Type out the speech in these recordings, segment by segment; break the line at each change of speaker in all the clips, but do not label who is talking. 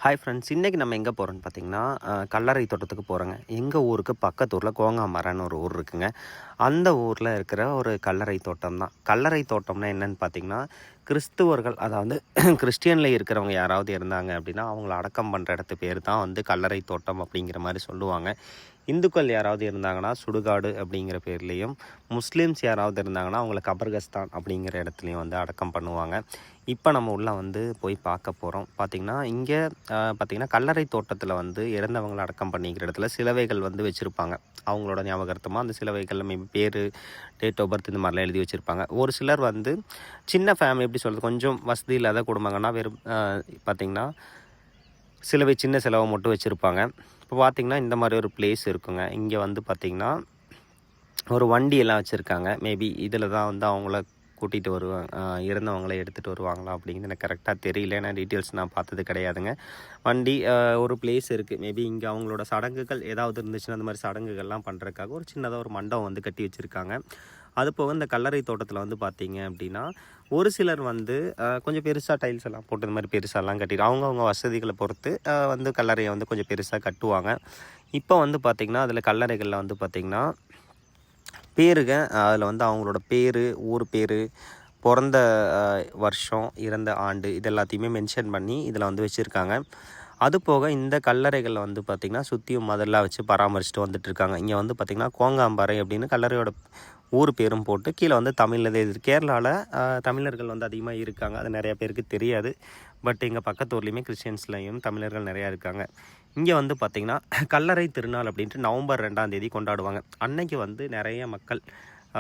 Hi friends, இன்றைக்கி நம்ம எங்கே போகிறோன்னு பார்த்தீங்கன்னா, கல்லறை தோட்டத்துக்கு போகிறோங்க. எங்கள் ஊருக்கு பக்கத்தூரில் கோங்காமரன்னு ஒரு ஊர் இருக்குங்க. அந்த ஊரில் இருக்கிற ஒரு கல்லறை தோட்டம் தான். கல்லறை தோட்டம்னா என்னென்னு பார்த்தீங்கன்னா, கிறிஸ்துவர்கள் அதாவது கிறிஸ்டியனில் இருக்கிறவங்க யாராவது இருந்தாங்க அப்படின்னா, அவங்கள அடக்கம் பண்ணுற இடத்து பேர் தான் வந்து கல்லறை தோட்டம் அப்படிங்கிற மாதிரி சொல்லுவாங்க. இந்துக்கள் யாராவது இருந்தாங்கன்னா சுடுகாடு அப்படிங்கிற பேர்லேயும், முஸ்லீம்ஸ் யாராவது இருந்தாங்கன்னா அவங்கள கபர்கஸ்தான் அப்படிங்கிற இடத்துலையும் வந்து அடக்கம் பண்ணுவாங்க. இப்போ நம்ம உள்ளே வந்து போய் பார்க்க போகிறோம். பார்த்திங்கன்னா இங்கே பார்த்திங்கன்னா கல்லறை தோட்டத்தில் வந்து இறந்தவங்களை அடக்கம் பண்ணிக்கிற இடத்துல சிலுவைகள் வந்து வச்சுருப்பாங்க. அவங்களோட ஞாபகார்த்தமாக அந்த சிலுவைகளில் மேபி பேர், டேட் ஆஃப் பர்த் இந்த மாதிரிலாம் எழுதி வச்சுருப்பாங்க. ஒரு சிலர் வந்து சின்ன ஃபேமிலி எப்படி சொல்கிறது, கொஞ்சம் வசதி இல்லாத குடும்பங்கன்னா வெறும் பார்த்திங்கன்னா சின்ன சிலுவை மட்டும் வச்சுருப்பாங்க. இப்போ பார்த்திங்கன்னா இந்த மாதிரி ஒரு பிளேஸ் இருக்குங்க. இங்கே வந்து பார்த்திங்கன்னா ஒரு வண்டியெல்லாம் வச்சுருக்காங்க. மேபி இதில் தான் வந்து அவங்கள கூட்டிகிட்டு வருவாங்க, இறந்தவங்கள எடுத்துகிட்டு வருவாங்களா அப்படிங்கிறது எனக்கு கரெக்டாக தெரியல. ஏன்னா டீட்டெயில்ஸ் நான் பார்த்தது கிடையாதுங்க. வண்டி ஒரு பிளேஸ் இருக்குது. மேபி இங்கே அவங்களோட சடங்குகள் ஏதாவது இருந்துச்சுன்னா அந்த மாதிரி சடங்குகள்லாம் பண்ணுறதுக்காக ஒரு சின்னதாக ஒரு மண்டபம் வந்து கட்டி வச்சுருக்காங்க. அது போக இந்த கல்லறை தோட்டத்தில் வந்து பார்த்திங்க அப்படின்னா ஒரு சிலர் வந்து கொஞ்சம் பெருசாக டைல்ஸ் எல்லாம் போட்டு இந்த மாதிரி பெருசாலாம் கட்டிட்டு அவங்கவுங்க வசதிகளை பொறுத்து வந்து கல்லறையை வந்து கொஞ்சம் பெருசாக கட்டுவாங்க. இப்போ வந்து பார்த்திங்கன்னா அதில் கல்லறைகளில் வந்து பார்த்திங்கன்னா பேருங்க, அதில் வந்து அவங்களோட பேர், ஊர் பேர், பிறந்த வருஷம், இறந்த ஆண்டு இது எல்லாத்தையுமே மென்ஷன் பண்ணி இதில் வந்து வச்சுருக்காங்க. அது போக இந்த கல்லறைகளில் வந்து பார்த்திங்கன்னா சுற்றியும் மதெல்லாம் வச்சு பராமரிச்சுட்டு வந்துட்டுருக்காங்க. இங்கே வந்து பார்த்திங்கன்னா கோங்காம்பாறை அப்படின்னு கல்லறையோட ஊர் பேரும் போட்டு கீழே வந்து தமிழில் இது கேரளாவில் தமிழர்கள் வந்து அதிகமாக இருக்காங்க. அது நிறையா பேருக்கு தெரியாது. பட் எங்கள் பக்கத்து ஊர்லேயுமே கிறிஸ்டியன்ஸ்லையும் தமிழர்கள் நிறையா இருக்காங்க. இங்கே வந்து பார்த்திங்கன்னா கல்லறை திருநாள் அப்படின்ட்டு நவம்பர் 2ஆம் கொண்டாடுவாங்க. அன்னைக்கு வந்து நிறைய மக்கள்,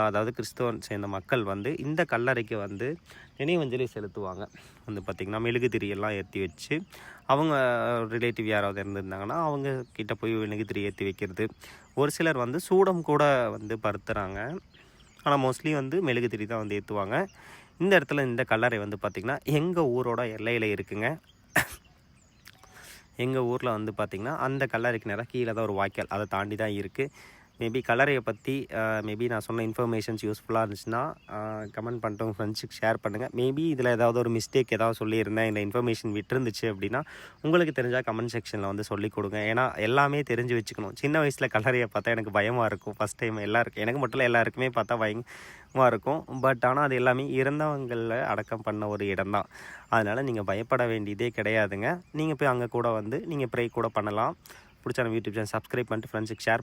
அதாவது கிறிஸ்தவன் சேர்ந்த மக்கள் வந்து இந்த கல்லறைக்கு வந்து நினைவஞ்சலி செலுத்துவாங்க. வந்து பார்த்திங்கன்னா மெழுகுதிரியெல்லாம் ஏற்றி வச்சு அவங்க ரிலேட்டிவ் யாராவது இருந்திருந்தாங்கன்னா அவங்க கிட்டே போய் மெழுகுதிரி ஏற்றி வைக்கிறது. ஒரு சிலர் வந்து சூடம் கூட வந்து பருத்துறாங்க. ஆனால் மோஸ்ட்லி வந்து மெழுகுதிரி தான் வந்து ஏற்றுவாங்க. இந்த இடத்துல இந்த கல்லறை வந்து பார்த்திங்கன்னா எங்கள் ஊரோட எல்லையில் இருக்குங்க. எங்கள் ஊரில் வந்து பார்த்திங்கன்னா அந்த கல்லறைக்கு நேராக கீழே தான் ஒரு வாய்க்கால், அதை தாண்டி தான் இருக்குது. மேபி கல்லறையை பற்றி மேபி நான் சொன்ன இன்ஃபர்மேஷன்ஸ் யூஸ்ஃபுல்லாக இருந்துச்சுன்னா கமெண்ட் பண்ணிட்டு உங்கள் ஃப்ரெண்ட்ஸுக்கு ஷேர் பண்ணுங்கள். மேபி இதில் ஏதாவது ஒரு மிஸ்டேக் ஏதாவது சொல்லியிருந்தேன், இந்த இன்ஃபர்மேஷன் விட்டுருந்துச்சு அப்படின்னா உங்களுக்கு தெரிஞ்சால் கமெண்ட் செக்ஷனில் வந்து சொல்லிக் கொடுங்க. ஏன்னா எல்லாமே தெரிஞ்சு வச்சுக்கணும். சின்ன வயசில் கல்லறையை பார்த்தா எனக்கு பயமாக இருக்கும். ஃபஸ்ட் டைம் எல்லாருக்கும், எனக்கு மட்டும் இல்லை எல்லாருக்குமே பார்த்தா பயமாக இருக்கும். பட் ஆனால் அது எல்லாமே இறந்தவங்களில் அடக்கம் பண்ண ஒரு இடம் தான். அதனால் நீங்கள் பயப்பட வேண்டியதே கிடையாதுங்க. நீங்கள் போய் அங்கே கூட வந்து நீங்கள் ப்ரே கூட பண்ணலாம். பிடிச்ச நம்ம யூடியூப் சேனல் சப்ஸ்கிரைப் பண்ணிட்டு ஃப்ரெண்ட்ஸுக்கு ஷேர் பண்ணி